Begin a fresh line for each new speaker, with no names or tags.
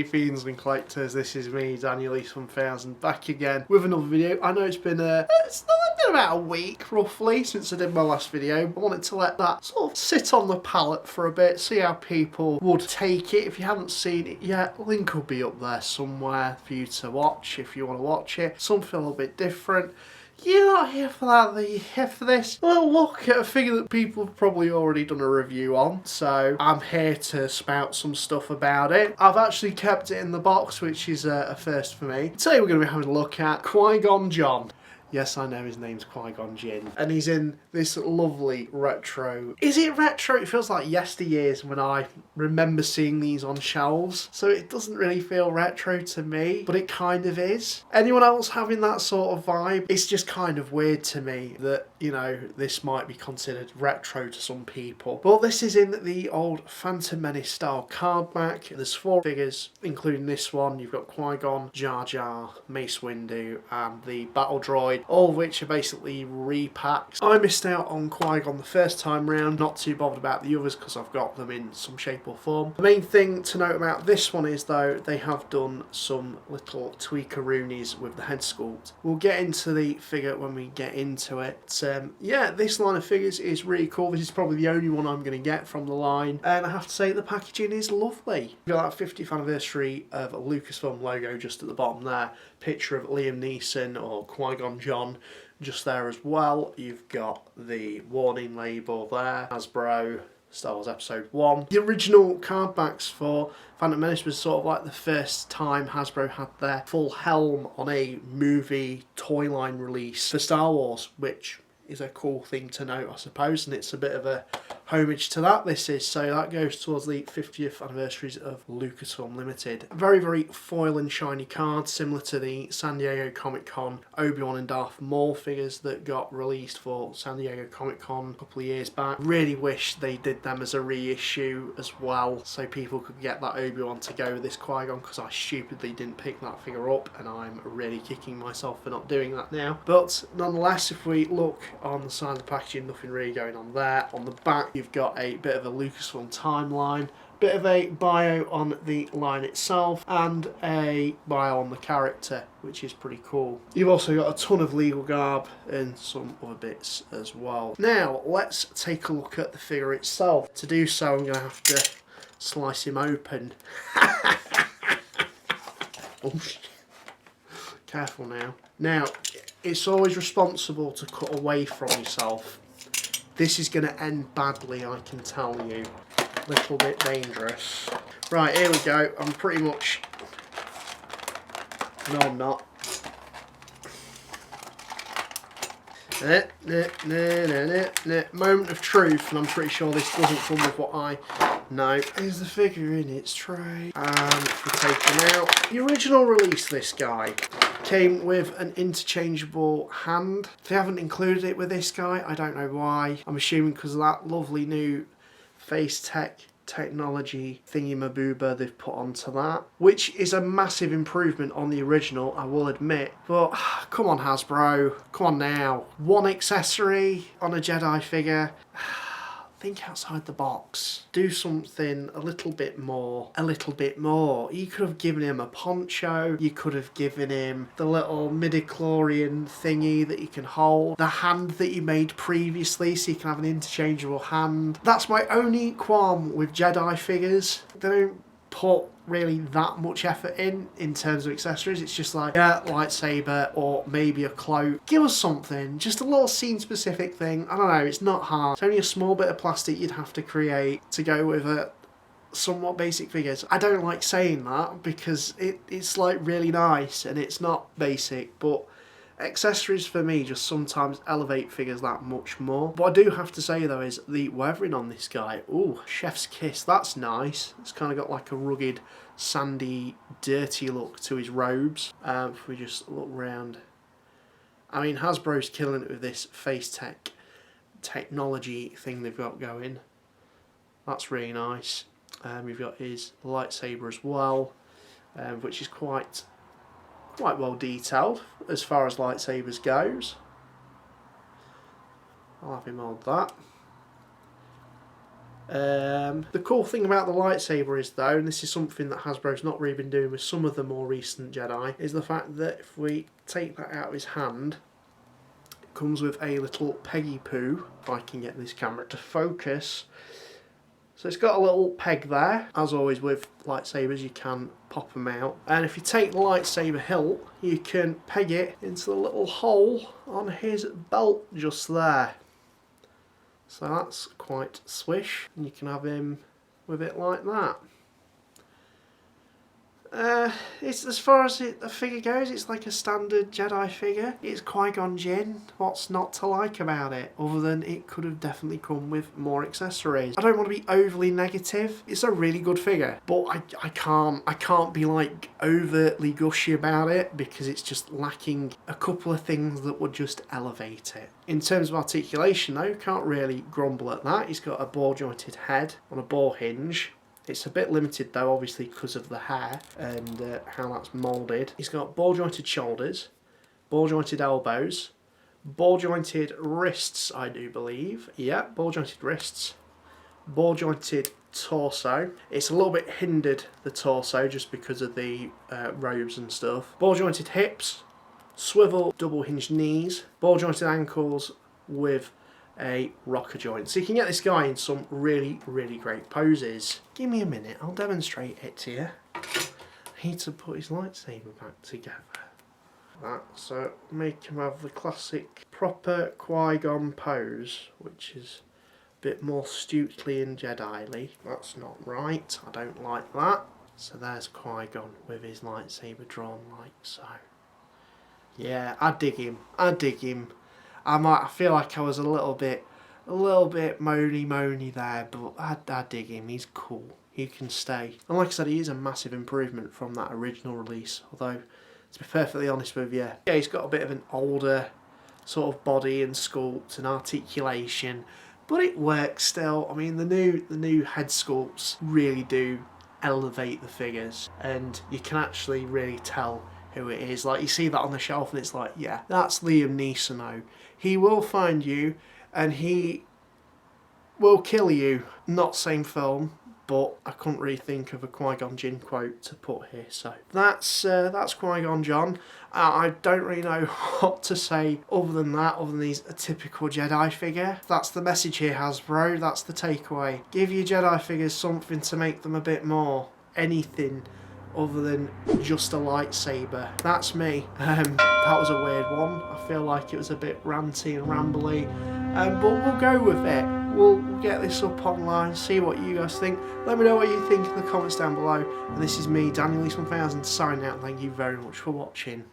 Fiends and Collectors, this is me, Daniel East 1000, back again with another video. I know it's been about a week roughly since I did my last video. I wanted to let that sort of sit on the palette for a bit, see how people would take it. If you haven't seen it yet, link will be up there somewhere for you to watch if you want to watch it. Something a little bit different. You're not here for that, are you here for this? Well, look at a figure that people have probably already done a review on, so I'm here to spout some stuff about it. I've actually kept it in the box, which is a first for me. Today we're going to be having a look at Qui-Gon Jinn. Yes, I know his name's Qui-Gon Jinn. And he's in this lovely retro... Is it retro? It feels like yesteryears when I remember seeing these on shelves. So it doesn't really feel retro to me, but it kind of is. Anyone else having that sort of vibe? It's just kind of weird to me that, you know, this might be considered retro to some people. But this is in the old Phantom Menace style card back. There's 4 figures, including this one. You've got Qui-Gon, Jar Jar, Mace Windu, and the Battle Droid. All of which are basically repacks. I missed out on Qui-Gon the first time round, not too bothered about the others because I've got them in some shape or form. The main thing to note about this one is though, they have done some little tweakaroonies with the head sculpt. We'll get into the figure when we get into it. Yeah, this line of figures is really cool. This is probably the only one I'm going to get from the line. And I have to say the packaging is lovely. You've got that 50th anniversary of a Lucasfilm logo just at the bottom there. Picture of Liam Neeson or Qui-Gon Jinn just there as well. You've got the warning label there, Hasbro, Star Wars Episode 1. The original card backs for Phantom Menace was sort of like the first time Hasbro had their full helm on a movie toy line release for Star Wars, which is a cool thing to note, I suppose, and it's a bit of a homage to that, this is. So that goes towards the 50th anniversaries of Lucasfilm Limited. Very, very foil and shiny card, similar to the San Diego Comic-Con Obi-Wan and Darth Maul figures that got released for San Diego Comic-Con a couple of years back. Really wish they did them as a reissue as well, so people could get that Obi-Wan to go with this Qui-Gon, because I stupidly didn't pick that figure up, and I'm really kicking myself for not doing that now. But nonetheless, if we look on the side of the packaging, nothing really going on there. On the back, you've got a bit of a Lucasfilm timeline, bit of a bio on the line itself, and a bio on the character, which is pretty cool. You've also got a ton of legal garb and some other bits as well. Now, let's take a look at the figure itself. To do so, I'm going to have to slice him open. Oh, careful now. Now, it's always responsible to cut away from yourself. This is going to end badly, I can tell you. A little bit dangerous. Right, here we go. I'm pretty much... No, I'm not. Moment of truth, and I'm pretty sure this doesn't come with what I know. Here's the figure in its tray. And we take him out. The original release, this guy came with an interchangeable hand. They haven't included it with this guy. I don't know why. I'm assuming because of that lovely new face technology thingy-mabooba they've put onto that, which is a massive improvement on the original, I will admit. But come on, Hasbro, come on now. One accessory on a Jedi figure. Think outside the box. Do something a little bit more. A little bit more. You could have given him a poncho. You could have given him the little midi-chlorian thingy that you can hold. The hand that you made previously, so you can have an interchangeable hand. That's my only qualm with Jedi figures. They don't put really that much effort in terms of accessories. It's just like, yeah, lightsaber or maybe a cloak. Give us something, just a little scene specific thing. I don't know, it's not hard. It's only a small bit of plastic you'd have to create to go with a somewhat basic figures. I don't like saying that because it's like really nice and it's not basic, but accessories for me just sometimes elevate figures that much more. What I do have to say though is the weathering on this guy. Ooh, chef's kiss, that's nice. It's kind of got like a rugged, sandy, dirty look to his robes. If we just look round. I mean, Hasbro's killing it with this face technology thing they've got going. That's really nice. We've got his lightsaber as well, which is quite well detailed as far as lightsabers goes. I'll have him hold that. The cool thing about the lightsaber is though, and this is something that Hasbro's not really been doing with some of the more recent Jedi, is the fact that if we take that out of his hand, it comes with a little peggy poo, if I can get this camera to focus. So it's got a little peg there. As always with lightsabers, you can pop them out. And if you take the lightsaber hilt, you can peg it into the little hole on his belt just there. So that's quite swish. And you can have him with it like that. It's, as far as the figure goes, it's like a standard Jedi figure. It's Qui-Gon Jinn. What's not to like about it, other than it could have definitely come with more accessories? I don't want to be overly negative. It's a really good figure, but I can't be like overtly gushy about it because it's just lacking a couple of things that would just elevate it. In terms of articulation though, can't really grumble at that. He's got a ball jointed head on a ball hinge. It's a bit limited though, obviously, because of the hair and how that's moulded. He's got ball jointed shoulders, ball jointed elbows, ball jointed wrists, I do believe. Yeah, ball jointed wrists, ball jointed torso. It's a little bit hindered, the torso, just because of the robes and stuff. Ball jointed hips, swivel double hinged knees, ball jointed ankles with a rocker joint. So you can get this guy in some really, really great poses. Give me a minute, I'll demonstrate it to you. I need to put his lightsaber back together. So make him have the classic proper Qui-Gon pose, which is a bit more Stutely and Jedi-ly. That's not right, I don't like that. So there's Qui-Gon with his lightsaber drawn like so. Yeah, I dig him, I dig him. I feel like I was a little bit moany there, but I dig him. He's cool. He can stay. And like I said, he is a massive improvement from that original release. Although, to be perfectly honest with you, yeah, he's got a bit of an older sort of body and sculpt and articulation, but it works still. I mean, the new head sculpts really do elevate the figures, and you can actually really tell who it is. Like, you see that on the shelf and it's like, yeah, that's Liam Neeson. He will find you and he will kill you. Not same film, but I couldn't really think of a Qui-Gon Jinn quote to put here. So that's Qui-Gon Jinn. I don't really know what to say other than that, other than he's a typical Jedi figure. That's the message here, Hasbro. That's the takeaway. Give your Jedi figures something to make them a bit more anything other than just a lightsaber. That's me. That was a weird one. I feel like it was a bit ranty and rambly, but we'll go with it. We'll get this up online, see what you guys think. Let me know what you think in the comments down below. And this is me, Daniel East 1000, signing out. Thank you very much for watching.